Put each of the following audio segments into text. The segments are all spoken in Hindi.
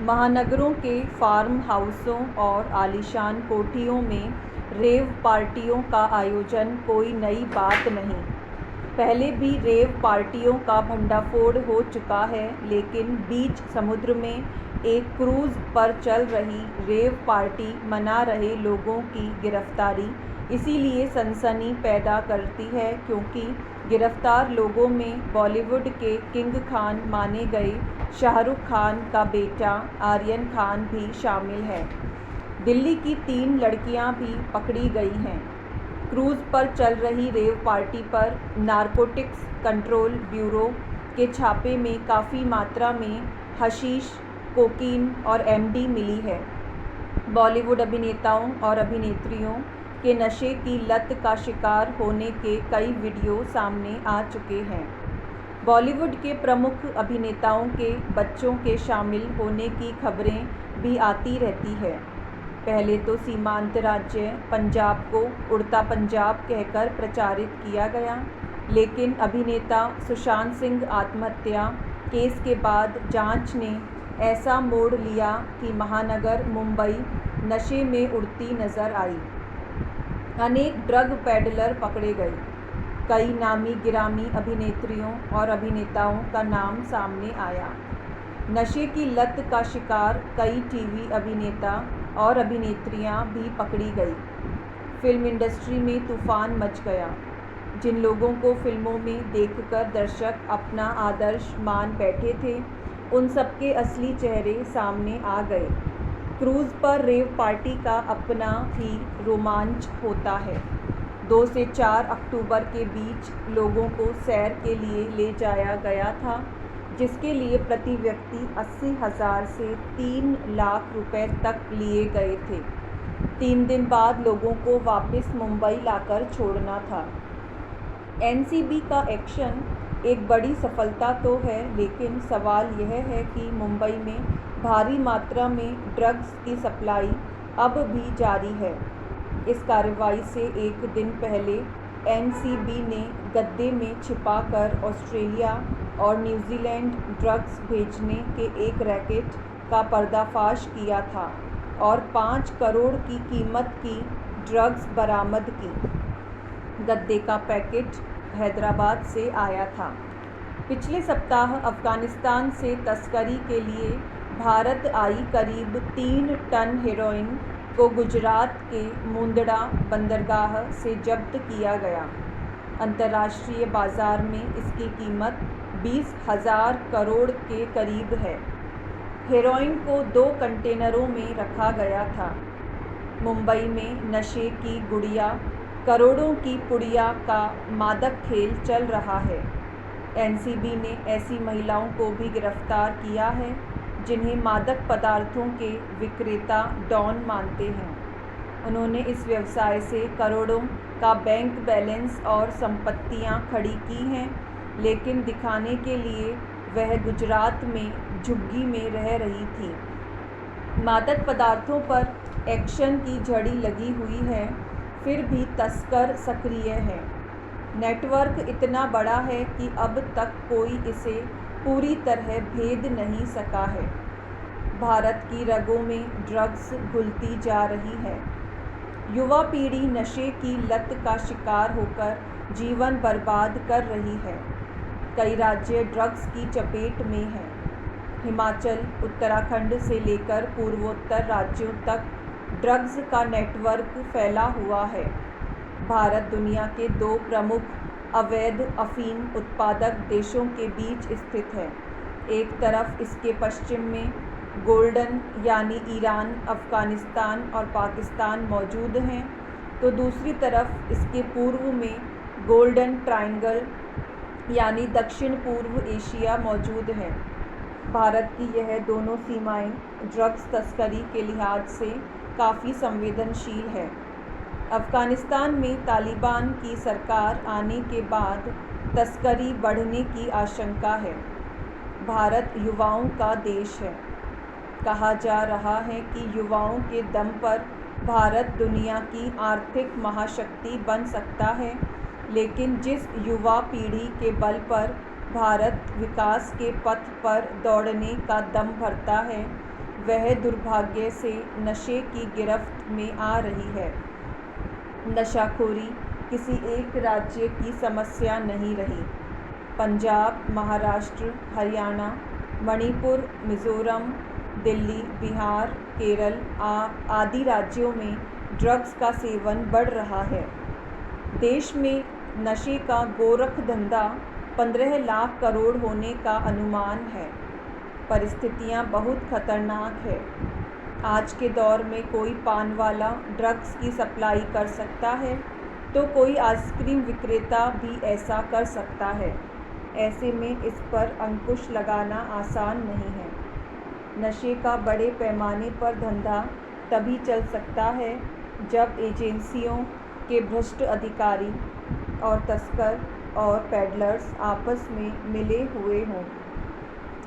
महानगरों के फार्म हाउसों और आलीशान कोठियों में रेव पार्टियों का आयोजन कोई नई बात नहीं। पहले भी रेव पार्टियों का भंडाफोड़ हो चुका है, लेकिन बीच समुद्र में एक क्रूज़ पर चल रही रेव पार्टी मना रहे लोगों की गिरफ्तारी इसीलिए सनसनी पैदा करती है क्योंकि गिरफ्तार लोगों में बॉलीवुड के किंग खान माने गए शाहरुख खान का बेटा आर्यन खान भी शामिल है। दिल्ली की 3 लड़कियां भी पकड़ी गई हैं। क्रूज़ पर चल रही रेव पार्टी पर नारकोटिक्स कंट्रोल ब्यूरो के छापे में काफ़ी मात्रा में हशीश, कोकीन और एमडी मिली है। बॉलीवुड अभिनेताओं और अभिनेत्रियों के नशे की लत का शिकार होने के कई वीडियो सामने आ चुके हैं। बॉलीवुड के प्रमुख अभिनेताओं के बच्चों के शामिल होने की खबरें भी आती रहती है। पहले तो सीमांत राज्य पंजाब को उड़ता पंजाब कहकर प्रचारित किया गया, लेकिन अभिनेता सुशांत सिंह आत्महत्या केस के बाद जांच ने ऐसा मोड़ लिया कि महानगर मुंबई नशे में उड़ती नजर आई। अनेक ड्रग पेडलर पकड़े गए। कई नामी गिरामी अभिनेत्रियों और अभिनेताओं का नाम सामने आया। नशे की लत का शिकार कई टीवी अभिनेता और अभिनेत्रियां भी पकड़ी गई। फिल्म इंडस्ट्री में तूफान मच गया। जिन लोगों को फिल्मों में देखकर दर्शक अपना आदर्श मान बैठे थे, उन सबके असली चेहरे सामने आ गए। क्रूज़ पर रेव पार्टी का अपना ही रोमांच होता है। 2 से 4 अक्टूबर के बीच लोगों को सैर के लिए ले जाया गया था, जिसके लिए प्रति व्यक्ति 80,000 से 3 लाख रुपए तक लिए गए थे। 3 दिन बाद लोगों को वापस मुंबई लाकर छोड़ना था। एनसीबी का एक्शन एक बड़ी सफलता तो है, लेकिन सवाल यह है कि मुंबई में भारी मात्रा में ड्रग्स की सप्लाई अब भी जारी है। इस कार्रवाई से एक दिन पहले एनसीबी ने गद्दे में छिपाकर ऑस्ट्रेलिया और न्यूजीलैंड ड्रग्स भेजने के एक रैकेट का पर्दाफाश किया था और 5 करोड़ की कीमत की ड्रग्स बरामद की। गद्दे का पैकेट हैदराबाद से आया था। पिछले सप्ताह अफ़गानिस्तान से तस्करी के लिए भारत आई करीब 3 टन हेरोइन को गुजरात के मुंद्रा बंदरगाह से जब्त किया गया। अंतर्राष्ट्रीय बाज़ार में इसकी कीमत 20,000 करोड़ के करीब है। हेरोइन को 2 कंटेनरों में रखा गया था। मुंबई में नशे की गुड़िया, करोड़ों की पुड़िया का मादक खेल चल रहा है। एनसीबी ने ऐसी महिलाओं को भी गिरफ्तार किया है जिन्हें मादक पदार्थों के विक्रेता डॉन मानते हैं। उन्होंने इस व्यवसाय से करोड़ों का बैंक बैलेंस और संपत्तियां खड़ी की हैं, लेकिन दिखाने के लिए वह गुजरात में झुग्गी में रह रही थी। मादक पदार्थों पर एक्शन की झड़ी लगी हुई है, फिर भी तस्कर सक्रिय हैं। नेटवर्क इतना बड़ा है कि अब तक कोई इसे पूरी तरह भेद नहीं सका है। भारत की रगों में ड्रग्स घुलती जा रही है। युवा पीढ़ी नशे की लत का शिकार होकर जीवन बर्बाद कर रही है। कई राज्य ड्रग्स की चपेट में हैं। हिमाचल, उत्तराखंड से लेकर पूर्वोत्तर राज्यों तक ड्रग्स का नेटवर्क फैला हुआ है। भारत दुनिया के 2 प्रमुख अवैध अफीम उत्पादक देशों के बीच स्थित है। एक तरफ इसके पश्चिम में गोल्डन यानी ईरान, अफ़गानिस्तान और पाकिस्तान मौजूद हैं, तो दूसरी तरफ इसके पूर्व में गोल्डन ट्रायंगल यानी दक्षिण पूर्व एशिया मौजूद है। भारत की यह दोनों सीमाएं ड्रग्स तस्करी के लिहाज से काफ़ी संवेदनशील है। अफ़गानिस्तान में तालिबान की सरकार आने के बाद तस्करी बढ़ने की आशंका है। भारत युवाओं का देश है। कहा जा रहा है कि युवाओं के दम पर भारत दुनिया की आर्थिक महाशक्ति बन सकता है, लेकिन जिस युवा पीढ़ी के बल पर भारत विकास के पथ पर दौड़ने का दम भरता है, वह दुर्भाग्य से नशे की गिरफ्त में आ रही है। नशाखोरी किसी एक राज्य की समस्या नहीं रही। पंजाब, महाराष्ट्र, हरियाणा, मणिपुर, मिज़ोरम, दिल्ली, बिहार, केरल आदि राज्यों में ड्रग्स का सेवन बढ़ रहा है। देश में नशे का गोरख धंधा 15 लाख करोड़ होने का अनुमान है। परिस्थितियां बहुत खतरनाक है। आज के दौर में कोई पान वाला ड्रग्स की सप्लाई कर सकता है तो कोई आइसक्रीम विक्रेता भी ऐसा कर सकता है। ऐसे में इस पर अंकुश लगाना आसान नहीं है। नशे का बड़े पैमाने पर धंधा तभी चल सकता है जब एजेंसियों के भ्रष्ट अधिकारी और तस्कर और पेडलर्स आपस में मिले हुए हों।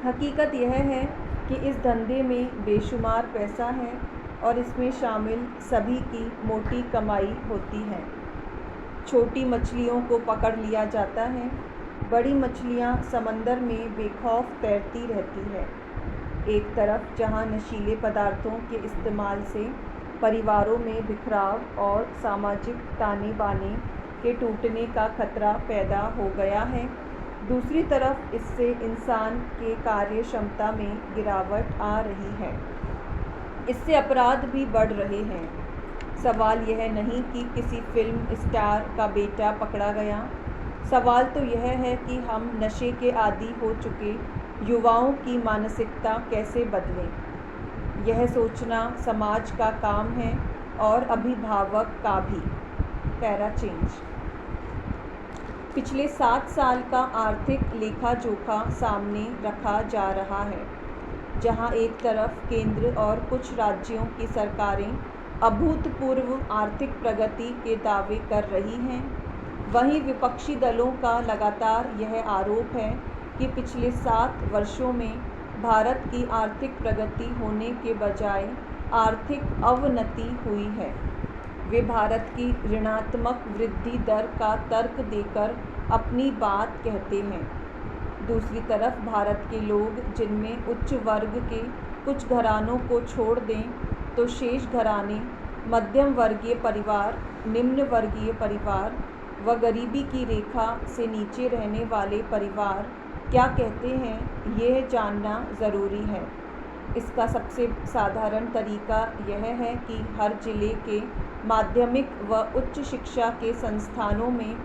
हकीकत यह है कि इस धंधे में बेशुमार पैसा है और इसमें शामिल सभी की मोटी कमाई होती है। छोटी मछलियों को पकड़ लिया जाता है, बड़ी मछलियां समंदर में बेखौफ तैरती रहती है। एक तरफ जहां नशीले पदार्थों के इस्तेमाल से परिवारों में बिखराव और सामाजिक ताने बाने के टूटने का खतरा पैदा हो गया है, दूसरी तरफ इससे इंसान के कार्य क्षमता में गिरावट आ रही है। इससे अपराध भी बढ़ रहे हैं। सवाल यह नहीं कि किसी फिल्म स्टार का बेटा पकड़ा गया, सवाल तो यह है कि हम नशे के आदी हो चुके युवाओं की मानसिकता कैसे बदलें। यह सोचना समाज का काम है और अभिभावक का भी। Para change. पिछले 7 साल का आर्थिक लेखा जोखा सामने रखा जा रहा है, जहां एक तरफ केंद्र और कुछ राज्यों की सरकारें अभूतपूर्व आर्थिक प्रगति के दावे कर रही हैं, वहीं विपक्षी दलों का लगातार यह आरोप है कि पिछले 7 वर्षों में भारत की आर्थिक प्रगति होने के बजाय आर्थिक अवनति हुई है। वे भारत की ऋणात्मक वृद्धि दर का तर्क देकर अपनी बात कहते हैं। दूसरी तरफ भारत के लोग, जिनमें उच्च वर्ग के कुछ घरानों को छोड़ दें तो शेष घराने मध्यम वर्गीय परिवार, निम्न वर्गीय परिवार व गरीबी की रेखा से नीचे रहने वाले परिवार क्या कहते हैं, यह जानना ज़रूरी है। इसका सबसे साधारण तरीका यह है कि हर जिले के माध्यमिक व उच्च शिक्षा के संस्थानों में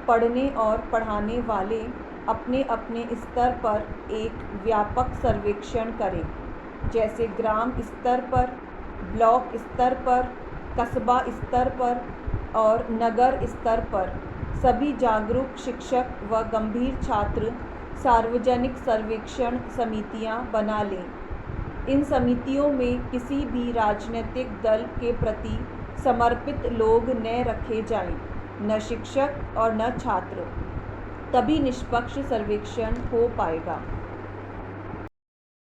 पढ़ने और पढ़ाने वाले अपने अपने स्तर पर एक व्यापक सर्वेक्षण करें, जैसे ग्राम स्तर पर, ब्लॉक स्तर पर, कस्बा स्तर पर और नगर स्तर पर सभी जागरूक शिक्षक व गंभीर छात्र सार्वजनिक सर्वेक्षण समितियां बना लें। इन समितियों में किसी भी राजनीतिक दल के प्रति समर्पित लोग न रखे जाएं, न शिक्षक और न छात्र। तभी निष्पक्ष सर्वेक्षण हो पाएगा।